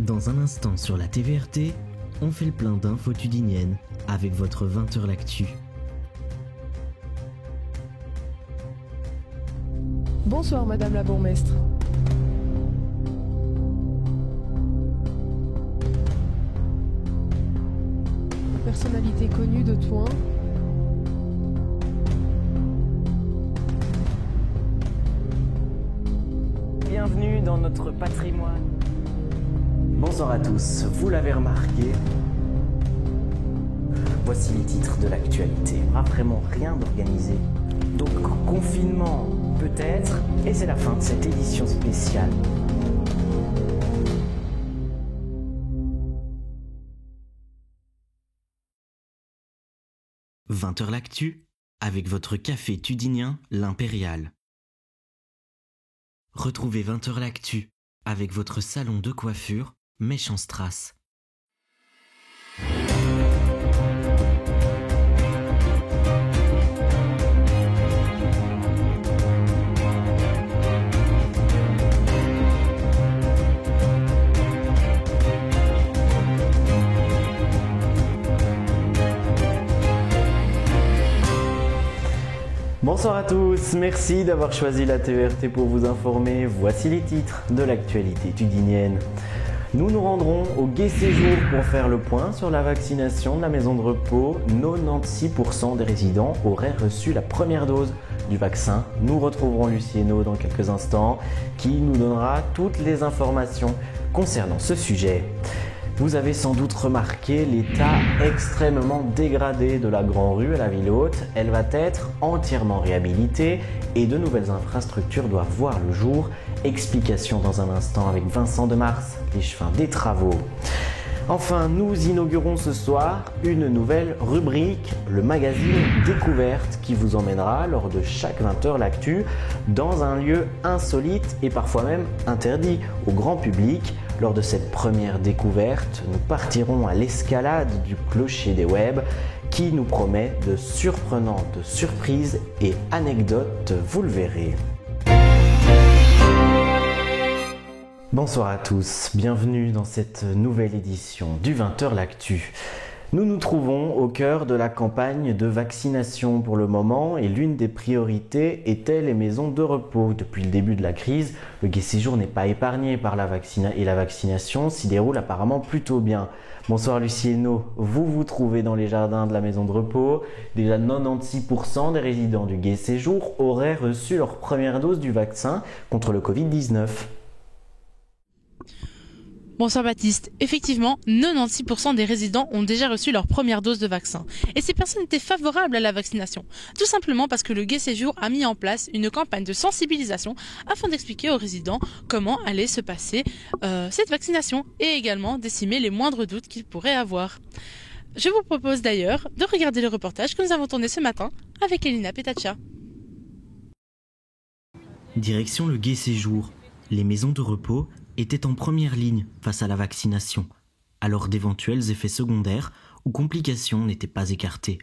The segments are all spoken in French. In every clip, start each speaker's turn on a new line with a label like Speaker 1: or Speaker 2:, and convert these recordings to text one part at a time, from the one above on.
Speaker 1: Dans un instant sur la TVRT, on fait le plein d'infos tudiniennes avec votre 20h l'actu.
Speaker 2: Bonsoir Madame la bourgmestre. Personnalité connue de Thouin.
Speaker 3: Bienvenue dans notre patrimoine. Bonsoir à tous, vous l'avez remarqué, voici les titres de l'actualité. Pas vraiment rien d'organisé. Donc confinement peut-être, et c'est la fin de cette édition spéciale.
Speaker 1: « 20h l'actu avec votre café tudinien, l'Impérial. Retrouvez 20h l'actu avec votre salon de coiffure, Mèche en Strass.
Speaker 3: Bonsoir à tous, merci d'avoir choisi la TVRT pour vous informer. Voici les titres de l'actualité tudinienne. Nous nous rendrons au Gai Séjour pour faire le point sur la vaccination de la maison de repos. 96% des résidents auraient reçu la première dose du vaccin. Nous retrouverons Lucie Hainaut dans quelques instants qui nous donnera toutes les informations concernant ce sujet. Vous avez sans doute remarqué l'état extrêmement dégradé de la Grand Rue à la Ville Haute. Elle va être entièrement réhabilitée et de nouvelles infrastructures doivent voir le jour. Explication dans un instant avec Vincent Demars, l'échevin des travaux. Enfin, nous inaugurons ce soir une nouvelle rubrique, le magazine Découverte, qui vous emmènera lors de chaque 20h l'actu dans un lieu insolite et parfois même interdit au grand public. Lors de cette première découverte, nous partirons à l'escalade du clocher des webs qui nous promet de surprenantes surprises et anecdotes, vous le verrez. Bonsoir à tous, bienvenue dans cette nouvelle édition du 20h l'actu. Nous nous trouvons au cœur de la campagne de vaccination pour le moment et l'une des priorités était les maisons de repos. Depuis le début de la crise, le Gai Séjour n'est pas épargné par la vaccination s'y déroule apparemment plutôt bien. Bonsoir Lucie Hainaut, vous vous trouvez dans les jardins de la maison de repos. Déjà 96% des résidents du Gai Séjour auraient reçu leur première dose du vaccin contre le Covid-19.
Speaker 4: Bonsoir Baptiste, effectivement, 96% des résidents ont déjà reçu leur première dose de vaccin. Et ces personnes étaient favorables à la vaccination, tout simplement parce que le Gai Séjour a mis en place une campagne de sensibilisation afin d'expliquer aux résidents comment allait se passer cette vaccination et également d'estimer les moindres doutes qu'ils pourraient avoir. Je vous propose d'ailleurs de regarder le reportage que nous avons tourné ce matin avec Elina Petaccia.
Speaker 1: Direction le Gai Séjour. Les maisons de repos étaient en première ligne face à la vaccination, alors d'éventuels effets secondaires ou complications n'étaient pas écartés.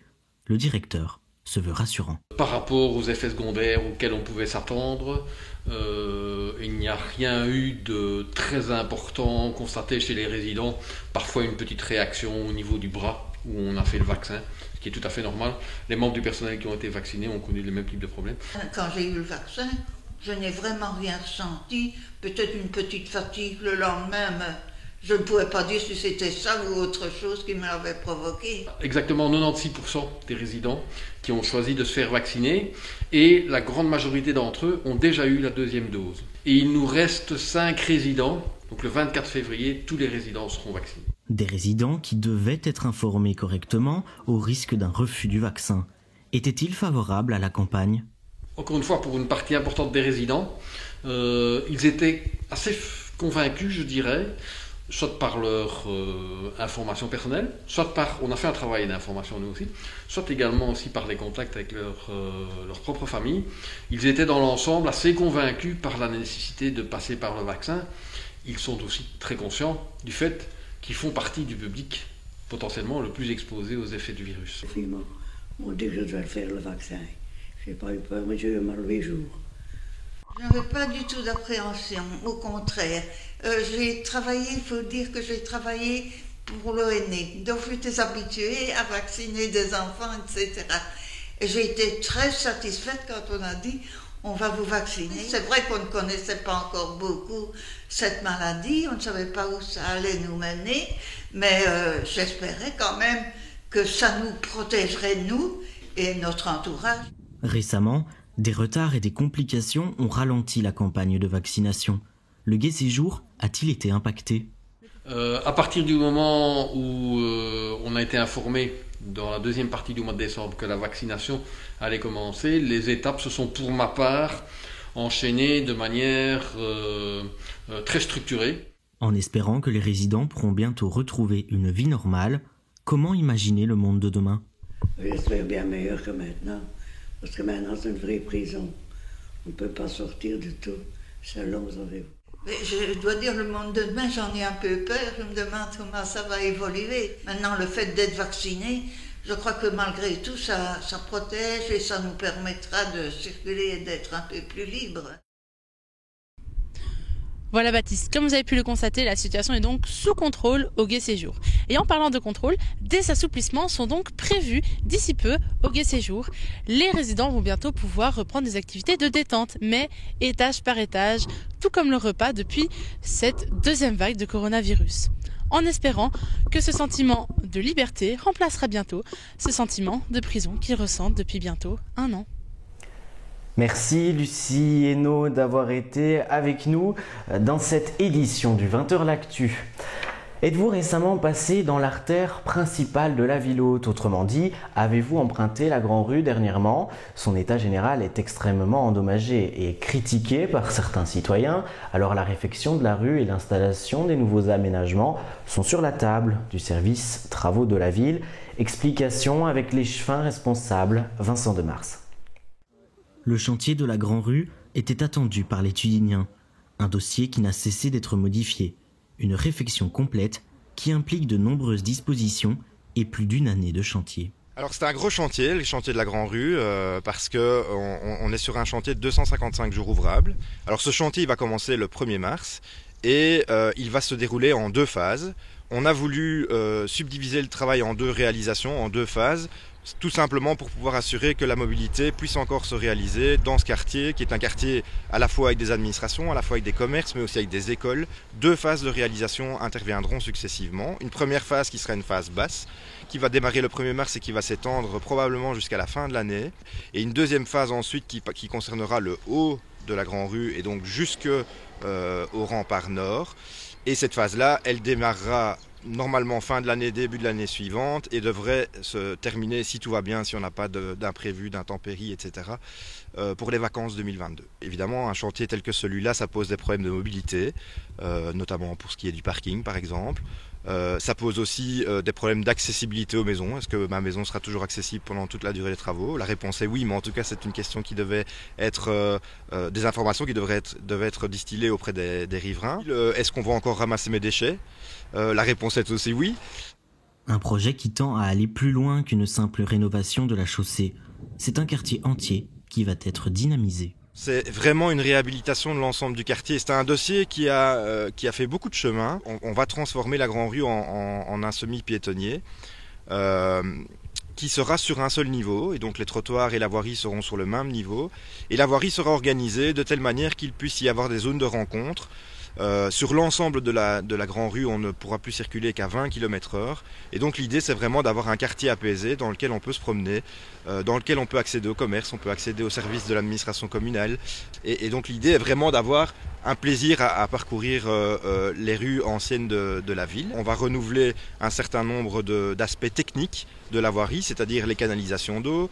Speaker 1: Le directeur se veut rassurant.
Speaker 5: Par rapport aux effets secondaires auxquels on pouvait s'attendre, il n'y a rien eu de très important constaté chez les résidents. Parfois une petite réaction au niveau du bras où on a fait le vaccin, ce qui est tout à fait normal. Les membres du personnel qui ont été vaccinés ont connu le même type de problème.
Speaker 6: Quand j'ai eu le vaccin, je n'ai vraiment rien ressenti, peut-être une petite fatigue le lendemain, mais je ne pouvais pas dire si c'était ça ou autre chose qui me l'avait provoqué.
Speaker 5: Exactement 96% des résidents qui ont choisi de se faire vacciner et la grande majorité d'entre eux ont déjà eu la deuxième dose. Et il nous reste 5 résidents, donc le 24 février, tous les résidents seront vaccinés.
Speaker 1: Des résidents qui devaient être informés correctement au risque d'un refus du vaccin. Étaient-ils favorables à la campagne ?
Speaker 5: Encore une fois, pour une partie importante des résidents, ils étaient assez convaincus, je dirais, soit par leur information personnelle, soit par, on a fait un travail d'information nous aussi, soit également aussi par les contacts avec leur propre famille. Ils étaient dans l'ensemble assez convaincus par la nécessité de passer par le vaccin. Ils sont aussi très conscients du fait qu'ils font partie du public potentiellement le plus exposé aux effets du virus.
Speaker 7: Les filles m'ont dit que je devais faire le vaccin. Je n'ai pas eu peur, mais j'ai eu mal 8 jours.
Speaker 6: Je n'avais pas du tout d'appréhension, au contraire. J'ai travaillé, il faut dire que j'ai travaillé pour l'ONE, donc j'étais habituée à vacciner des enfants, etc. Et j'ai été très satisfaite quand on a dit on va vous vacciner. C'est vrai qu'on ne connaissait pas encore beaucoup cette maladie, on ne savait pas où ça allait nous mener, mais j'espérais quand même que ça nous protégerait, nous et notre entourage.
Speaker 1: Récemment, des retards et des complications ont ralenti la campagne de vaccination. Le gai séjour a-t-il été impacté ?
Speaker 5: À partir du moment où on a été informé dans la deuxième partie du mois de décembre que la vaccination allait commencer, les étapes se sont pour ma part enchaînées de manière très structurée.
Speaker 1: En espérant que les résidents pourront bientôt retrouver une vie normale, comment imaginer le monde de demain ?
Speaker 7: J'espère bien meilleur que maintenant, parce que maintenant c'est une vraie prison. On ne peut pas sortir du tout, c'est long rendez-vous.
Speaker 6: Mais je dois dire, le monde de demain, j'en ai un peu peur. Je me demande comment ça va évoluer. Maintenant, le fait d'être vacciné, je crois que malgré tout, ça protège et ça nous permettra de circuler et d'être un peu plus libre.
Speaker 4: Voilà Baptiste, comme vous avez pu le constater, la situation est donc sous contrôle au gai séjour. Et en parlant de contrôle, des assouplissements sont donc prévus d'ici peu au gai séjour. Les résidents vont bientôt pouvoir reprendre des activités de détente, mais étage par étage, tout comme le repas depuis cette deuxième vague de coronavirus. En espérant que ce sentiment de liberté remplacera bientôt ce sentiment de prison qu'ils ressentent depuis bientôt 1 an.
Speaker 3: Merci Lucie Hainaut d'avoir été avec nous dans cette édition du 20h L'Actu. Êtes-vous récemment passé dans l'artère principale de la ville haute? Autrement dit, avez-vous emprunté la Grand Rue dernièrement? Son état général est extrêmement endommagé et critiqué par certains citoyens. Alors la réfection de la rue et l'installation des nouveaux aménagements sont sur la table du service travaux de la ville. Explication avec l'échevin responsable, Vincent Demars.
Speaker 1: Le chantier de la Grand Rue était attendu par les Tudiniens, un dossier qui n'a cessé d'être modifié, une réfection complète qui implique de nombreuses dispositions et plus d'1 année de chantier.
Speaker 8: Alors c'est un gros chantier, le chantier de la Grand Rue, parce qu'on est sur un chantier de 255 jours ouvrables. Alors ce chantier il va commencer le 1er mars et il va se dérouler en 2 phases. On a voulu subdiviser le travail en 2 réalisations, en 2 phases, tout simplement pour pouvoir assurer que la mobilité puisse encore se réaliser dans ce quartier, qui est un quartier à la fois avec des administrations, à la fois avec des commerces, mais aussi avec des écoles. 2 phases de réalisation interviendront successivement. Une première phase qui sera une phase basse, qui va démarrer le 1er mars et qui va s'étendre probablement jusqu'à la fin de l'année. Et une deuxième phase ensuite qui concernera le haut de la Grand Rue et donc jusqu'au rempart nord. Et cette phase-là, elle démarrera normalement fin de l'année, début de l'année suivante et devrait se terminer, si tout va bien, si on n'a pas d'imprévu, d'intempéries, etc., pour les vacances 2022. Évidemment, un chantier tel que celui-là, ça pose des problèmes de mobilité, notamment pour ce qui est du parking, par exemple. Ça pose aussi des problèmes d'accessibilité aux maisons. Est-ce que ma maison sera toujours accessible pendant toute la durée des travaux? La réponse est oui, mais en tout cas c'est une question qui devait être des informations qui devaient être distillées auprès des riverains. Est-ce qu'on va encore ramasser mes déchets? La réponse est aussi oui.
Speaker 1: Un projet qui tend à aller plus loin qu'une simple rénovation de la chaussée. C'est un quartier entier qui va être dynamisé.
Speaker 8: C'est vraiment une réhabilitation de l'ensemble du quartier. C'est un dossier qui a fait beaucoup de chemin. On va transformer la Grand Rue en un semi-piétonnier qui sera sur un seul niveau. Et donc les trottoirs et la voirie seront sur le même niveau. Et la voirie sera organisée de telle manière qu'il puisse y avoir des zones de rencontre. Sur l'ensemble de la Grand Rue, on ne pourra plus circuler qu'à 20 km/h. Et donc l'idée, c'est vraiment d'avoir un quartier apaisé dans lequel on peut se promener, dans lequel on peut accéder au commerce, on peut accéder aux services de l'administration communale. Et donc l'idée est vraiment d'avoir un plaisir à parcourir les rues anciennes de la ville. On va renouveler un certain nombre d'aspects techniques de la voirie, c'est-à-dire les canalisations d'eau,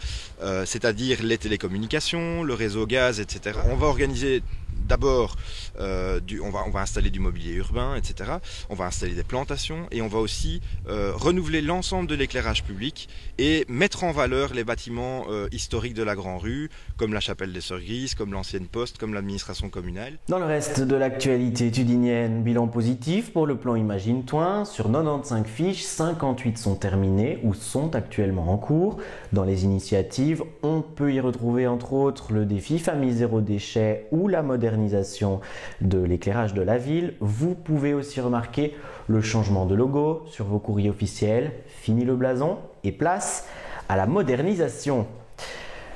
Speaker 8: c'est-à-dire les télécommunications, le réseau gaz, etc. On va organiser d'abord, on va installer du mobilier urbain, etc. On va installer des plantations et on va aussi renouveler l'ensemble de l'éclairage public et mettre en valeur les bâtiments historiques de la Grand Rue, comme la chapelle des Sœurs Grises, comme l'ancienne poste, comme l'administration communale.
Speaker 3: Dans le reste de l'actualité tudinienne, bilan positif pour le plan Imagine-toi. Sur 95 fiches, 58 sont terminées ou sont actuellement en cours. Dans les initiatives, on peut y retrouver entre autres le défi Famille Zéro Déchet ou la modernisation de l'éclairage de la ville. Vous pouvez aussi remarquer le changement de logo sur vos courriers officiels. Fini le blason et place à la modernisation.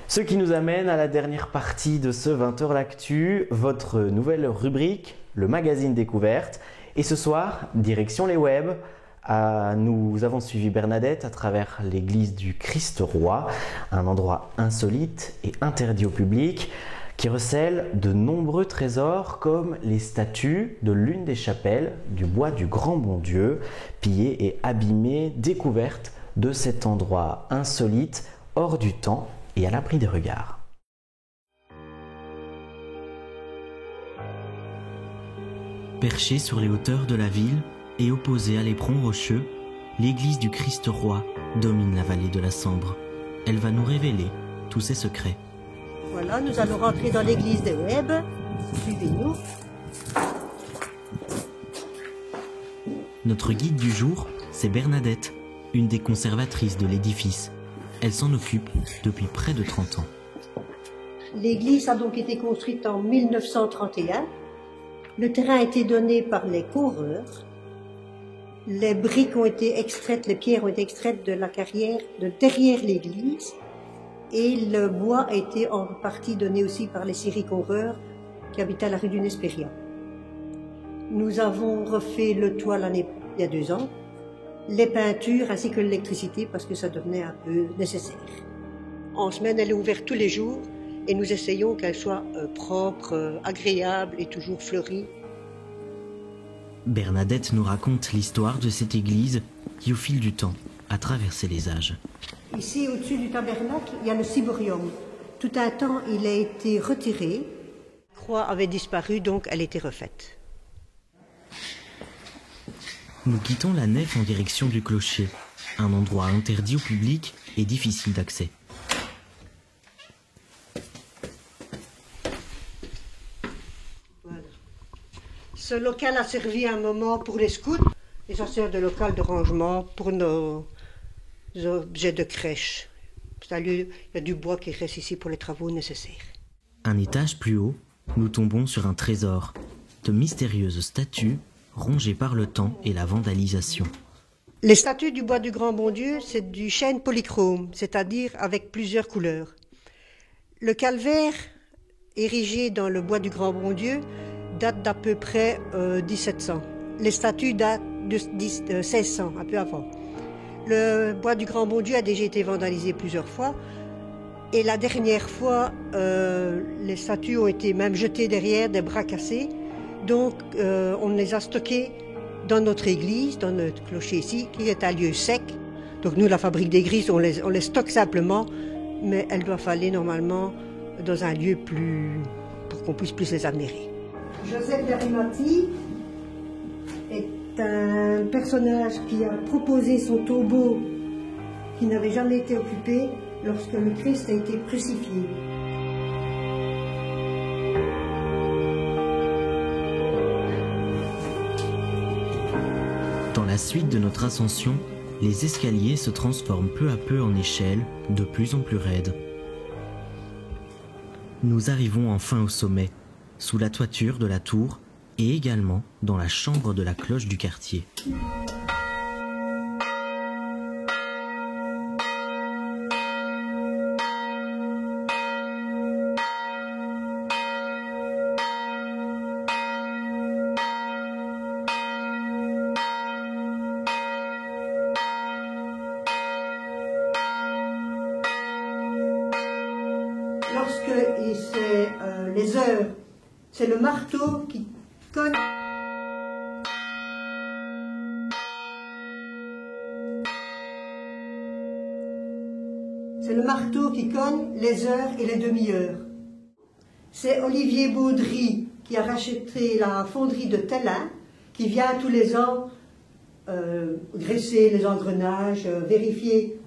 Speaker 3: Ce qui nous amène à la dernière partie de ce 20h L'Actu, votre nouvelle rubrique, le magazine découverte. Et ce soir, direction les web. Nous avons suivi Bernadette à travers l'église du Christ-Roi, un endroit insolite et interdit au public qui recèle de nombreux trésors comme les statues de l'une des chapelles du bois du Grand Bon Dieu, pillées et abîmées, découvertes de cet endroit insolite, hors du temps et à l'abri des regards.
Speaker 1: Perchée sur les hauteurs de la ville et opposée à l'éperon rocheux, l'église du Christ-Roi domine la vallée de la Sambre. Elle va nous révéler tous ses secrets.
Speaker 9: Voilà, nous allons rentrer dans l'église des Web. Suivez-nous.
Speaker 1: Notre guide du jour, c'est Bernadette, une des conservatrices de l'édifice. Elle s'en occupe depuis près de 30 ans.
Speaker 9: L'église a donc été construite en 1931. Le terrain a été donné par les coureurs. Les briques ont été extraites, les pierres ont été extraites de la carrière de derrière l'église. Et le bois a été en partie donné aussi par les scieries-coureurs qui habitaient à la rue du Nespéria. Nous avons refait le toit il y a 2 ans, les peintures ainsi que l'électricité parce que ça devenait un peu nécessaire. En semaine, elle est ouverte tous les jours et nous essayons qu'elle soit propre, agréable et toujours fleurie.
Speaker 1: Bernadette nous raconte l'histoire de cette église qui, au fil du temps, a traversé les âges.
Speaker 9: Ici, au-dessus du tabernacle, il y a le ciborium. Tout un temps, il a été retiré. La croix avait disparu, donc elle était refaite.
Speaker 1: Nous quittons la nef en direction du clocher, un endroit interdit au public et difficile d'accès.
Speaker 9: Voilà. Ce local a servi un moment pour les scouts et ça sert de local de rangement pour nos objets de crèche. Il y a du bois qui reste ici pour les travaux nécessaires.
Speaker 1: Un étage plus haut, nous tombons sur un trésor, de mystérieuses statues rongées par le temps et la vandalisation.
Speaker 9: Les statues du bois du Grand Bon Dieu, c'est du chêne polychrome, c'est-à-dire avec plusieurs couleurs. Le calvaire, érigé dans le bois du Grand Bon Dieu, date d'à peu près 1700. Les statues datent de 1600, un peu avant. Le bois du Grand Bon Dieu a déjà été vandalisé plusieurs fois. Et la dernière fois, les statues ont été même jetées derrière, des bras cassés. Donc, on les a stockées dans notre église, dans notre clocher ici, qui est un lieu sec. Donc nous, la fabrique d'églises, on les stocke simplement, mais elles doivent aller normalement dans un lieu pour qu'on puisse plus les admirer. Joseph d'Arimathie est un personnage qui a proposé son tombeau qui n'avait jamais été occupé lorsque le Christ a été crucifié.
Speaker 1: Dans la suite de notre ascension, les escaliers se transforment peu à peu en échelles, de plus en plus raides. Nous arrivons enfin au sommet, sous la toiture de la tour et également dans la chambre de la cloche du quartier.
Speaker 9: Les heures, c'est le marteau qui cogne. C'est le marteau qui cogne les heures et les demi-heures. C'est Olivier Baudry qui a racheté la fonderie de Tellin, qui vient tous les ans graisser les engrenages, vérifier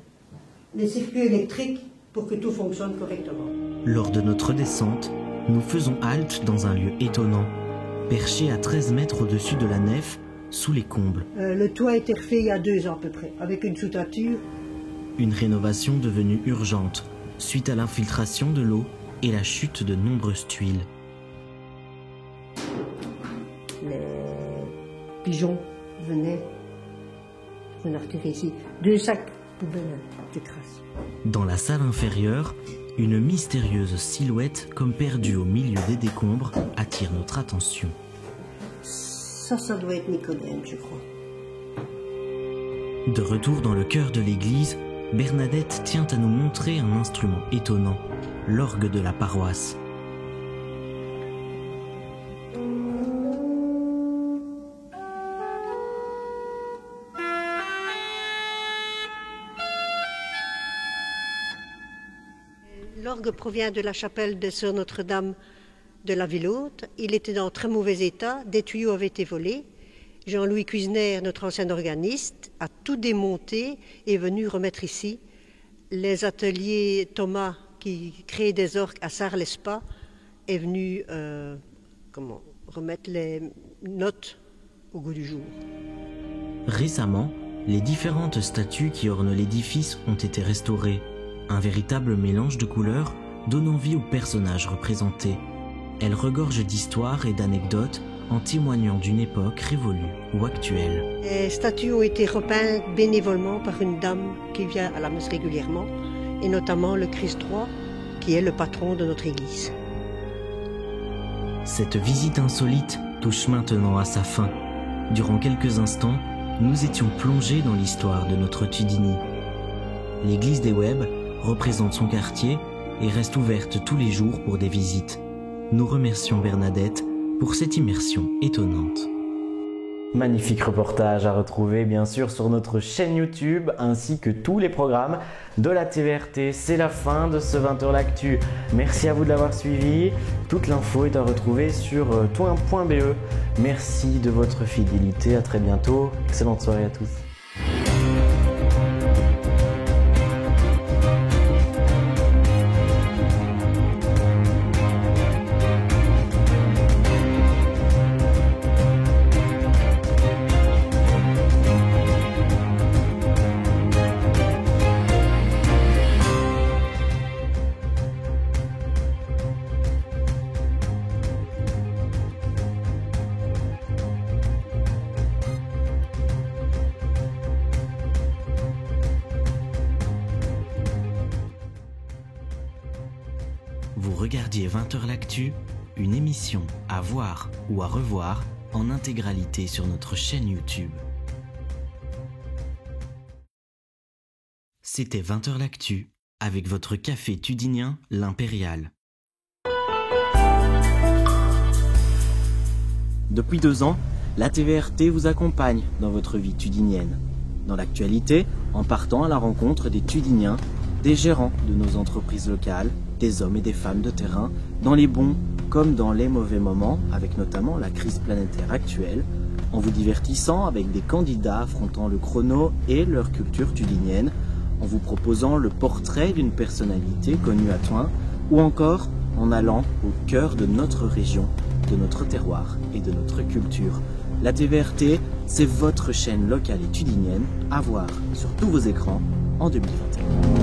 Speaker 9: les circuits électriques pour que tout fonctionne correctement.
Speaker 1: Lors de notre descente, nous faisons halte dans un lieu étonnant, perché à 13 mètres au-dessus de la nef, sous les combles.
Speaker 9: Le toit a été refait il y a 2 ans à peu près, avec une sous-toiture.
Speaker 1: Une rénovation devenue urgente, suite à l'infiltration de l'eau et la chute de nombreuses tuiles.
Speaker 9: Les pigeons venaient retirer ici 2 sacs poubelles de crasse.
Speaker 1: Dans la salle inférieure, une mystérieuse silhouette, comme perdue au milieu des décombres, attire notre attention.
Speaker 9: Ça doit être Nicodème, je crois.
Speaker 1: De retour dans le cœur de l'église, Bernadette tient à nous montrer un instrument étonnant, l'orgue de la paroisse.
Speaker 9: L'orgue provient de la chapelle de Sœur Notre-Dame de la Ville Haute. Il était dans très mauvais état, des tuyaux avaient été volés. Jean-Louis Cuisner, notre ancien organiste, a tout démonté et est venu remettre ici. Les ateliers Thomas, qui créaient des orgues à Sarlespa, est venu remettre les notes au goût du jour.
Speaker 1: Récemment, les différentes statues qui ornent l'édifice ont été restaurées. Un véritable mélange de couleurs donnant vie aux personnages représentés. Elles regorgent d'histoires et d'anecdotes en témoignant d'une époque révolue ou actuelle.
Speaker 9: Les statues ont été repeintes bénévolement par une dame qui vient à la messe régulièrement, et notamment le Christ roi, qui est le patron de notre église.
Speaker 1: Cette visite insolite touche maintenant à sa fin. Durant quelques instants, nous étions plongés dans l'histoire de notre Tudigny. L'église des Webb représente son quartier et reste ouverte tous les jours pour des visites. Nous remercions Bernadette pour cette immersion étonnante.
Speaker 3: Magnifique reportage à retrouver bien sûr sur notre chaîne YouTube ainsi que tous les programmes de la TVRT. C'est la fin de ce 20h l'actu. Merci à vous de l'avoir suivi. Toute l'info est à retrouver sur toin.be. Merci de votre fidélité. À très bientôt. Excellente soirée à tous.
Speaker 1: Vous regardiez 20h l'actu, une émission à voir ou à revoir en intégralité sur notre chaîne YouTube. C'était 20h l'actu avec votre café tudinien, l'Impérial. Depuis 2 ans, la TVRT vous accompagne dans votre vie tudinienne. Dans l'actualité, en partant à la rencontre des Tudiniens, des gérants de nos entreprises locales, des hommes et des femmes de terrain, dans les bons comme dans les mauvais moments, avec notamment la crise planétaire actuelle, en vous divertissant avec des candidats affrontant le chrono et leur culture tudinienne, en vous proposant le portrait d'une personnalité connue à Thoin, ou encore en allant au cœur de notre région, de notre terroir et de notre culture. La TVRT, c'est votre chaîne locale et tudinienne à voir sur tous vos écrans en 2021.